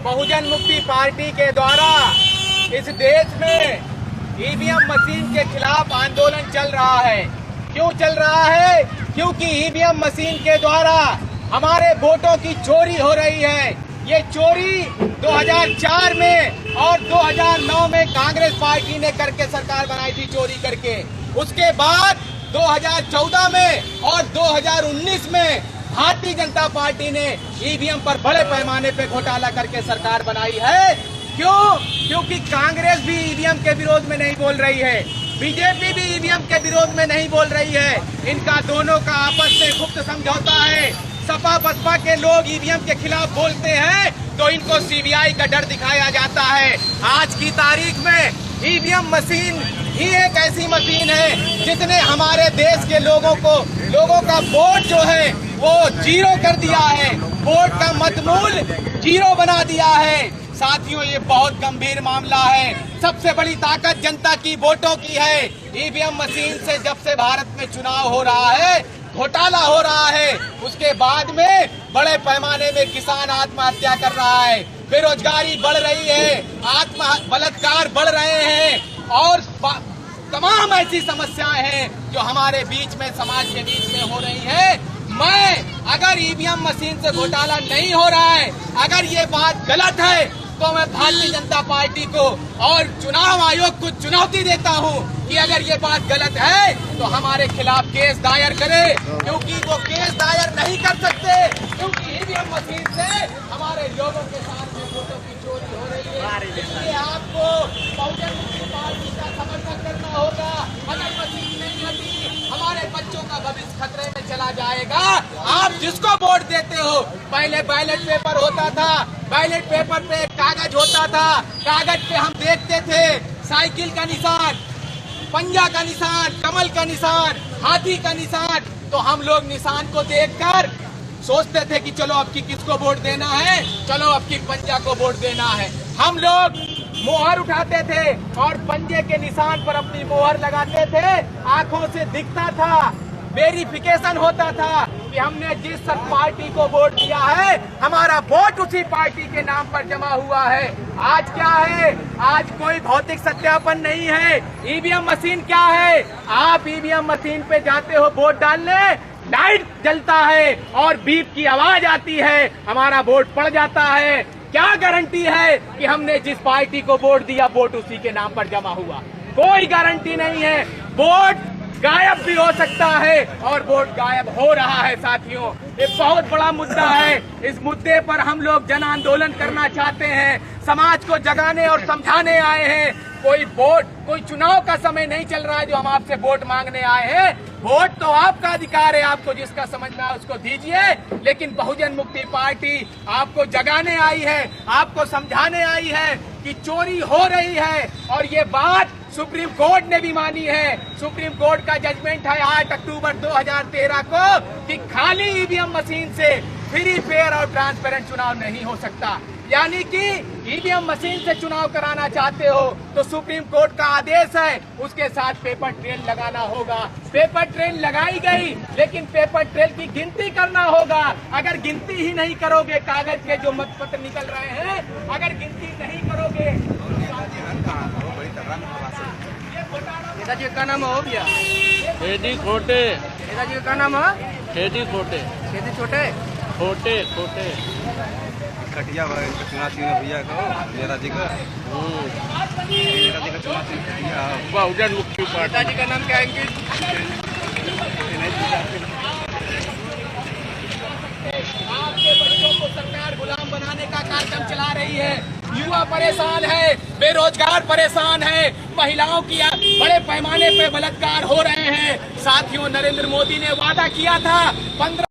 बहुजन मुक्ति पार्टी के द्वारा इस देश में ईवीएम मशीन के खिलाफ आंदोलन चल रहा है। क्यों चल रहा है? क्योंकि ईवीएम मशीन के द्वारा हमारे वोटों की चोरी हो रही है। ये चोरी 2004 में और 2009 में कांग्रेस पार्टी ने करके सरकार बनाई थी, चोरी करके। उसके बाद 2014 में और 2019 में भारतीय जनता पार्टी ने ईवीएम पर बड़े पैमाने पे घोटाला करके सरकार बनाई है। क्यों? क्योंकि कांग्रेस भी ईवीएम के विरोध में नहीं बोल रही है, बीजेपी भी ईवीएम के विरोध में नहीं बोल रही है। इनका दोनों का आपस में गुप्त समझौता है। सपा बसपा के लोग ईवीएम के खिलाफ बोलते हैं तो इनको सीबीआई का डर दिखाया जाता है। आज की तारीख में ईवीएम मशीन ही एक ऐसी मशीन है जिसने हमारे देश के लोगों का वोट जो है वो जीरो कर दिया है, वोट का मतमूल जीरो बना दिया है। साथियों, ये बहुत गंभीर मामला है। सबसे बड़ी ताकत जनता की वोटों की है। ईवीएम मशीन से जब से भारत में चुनाव हो रहा है, घोटाला हो रहा है, उसके बाद में बड़े पैमाने में किसान आत्महत्या कर रहा है, बेरोजगारी बढ़ रही है, बलात्कार बढ़ रहे हैं और तमाम ऐसी समस्याएं हैं जो हमारे बीच में, समाज के बीच में हो रही है। अगर ईवीएम मशीन से घोटाला नहीं हो रहा है, अगर ये बात गलत है, तो मैं भारतीय जनता पार्टी को और चुनाव आयोग को चुनौती देता हूं कि अगर ये बात गलत है तो हमारे खिलाफ केस दायर करे, क्योंकि वो केस दायर नहीं कर सकते, क्योंकि ईवीएम मशीन से हमारे लोगों के साथ में वोटों की चोरी हो रही है। इसलिए आपको बहुजन मुक्ति पार्टी का समर्थन करना होगा। अगर मशीन नहीं हटी, हमारे बच्चों का भविष्य खतरे में चला जाएगा। आप जिसको वोट देते हो, पहले बैलेट पेपर होता था, बैलेट पेपर पे कागज होता था, कागज पे हम देखते थे साइकिल का निशान, पंजा का निशान, कमल का निशान, हाथी का निशान। तो हम लोग निशान को देखकर सोचते थे कि चलो अब की किसको वोट देना है, चलो अब की पंजा को वोट देना है। हम लोग मोहर उठाते थे और पंजे के निशान पर अपनी मोहर लगाते थे। आंखों से दिखता था, वेरिफिकेशन होता था कि हमने जिस पार्टी को वोट दिया है, हमारा वोट उसी पार्टी के नाम पर जमा हुआ है। आज क्या है? आज कोई भौतिक सत्यापन नहीं है। ईवीएम मशीन क्या है? आप ईवीएम मशीन पे जाते हो वोट डालने, लाइट जलता है और बीप की आवाज आती है, हमारा वोट पड़ जाता है। क्या गारंटी है कि हमने जिस पार्टी को वोट दिया, वोट उसी के नाम पर जमा हुआ? कोई गारंटी नहीं है। वोट गायब भी हो सकता है और वोट गायब हो रहा है। साथियों, ये बहुत बड़ा मुद्दा है। इस मुद्दे पर हम लोग जन आंदोलन करना चाहते हैं, समाज को जगाने और समझाने आए हैं। कोई चुनाव का समय नहीं चल रहा है जो हम आपसे वोट मांगने आए हैं। वोट तो आपका अधिकार है, आपको जिसका समझना है उसको दीजिए, लेकिन बहुजन मुक्ति पार्टी आपको जगाने आई है, आपको समझाने आई है कि चोरी हो रही है। और ये बात सुप्रीम कोर्ट ने भी मानी है। सुप्रीम कोर्ट का जजमेंट है 8 अक्टूबर 2013 को कि खाली ईवीएम मशीन से फ्री, फेयर और ट्रांसपेरेंट चुनाव नहीं हो सकता। यानी कि ईवीएम मशीन से चुनाव कराना चाहते हो तो सुप्रीम कोर्ट का आदेश है, उसके साथ पेपर ट्रेल लगाना होगा। पेपर ट्रेल लगाई गई, लेकिन पेपर ट्रेल की गिनती करना होगा। अगर गिनती ही नहीं करोगे, कागज के जो मतपत्र निकल रहे हैं, अगर गिनती नहीं करोगे, का नाम हो गया खेती खोटे, का नाम है खेती खोटे, खेती छोटे खोटे कटिया चुनाव भैया को मेरा जी का बहुजन मुक्ति पार्टी। पिताजी का नाम क्या है? आपके बच्चों को सरकार गुलाम बनाने का कार्यक्रम चला रही है। युवा परेशान है, बेरोजगार परेशान है, महिलाओं की बड़े पैमाने पे बलात्कार हो रहे हैं। साथियों, नरेंद्र मोदी ने वादा किया था 15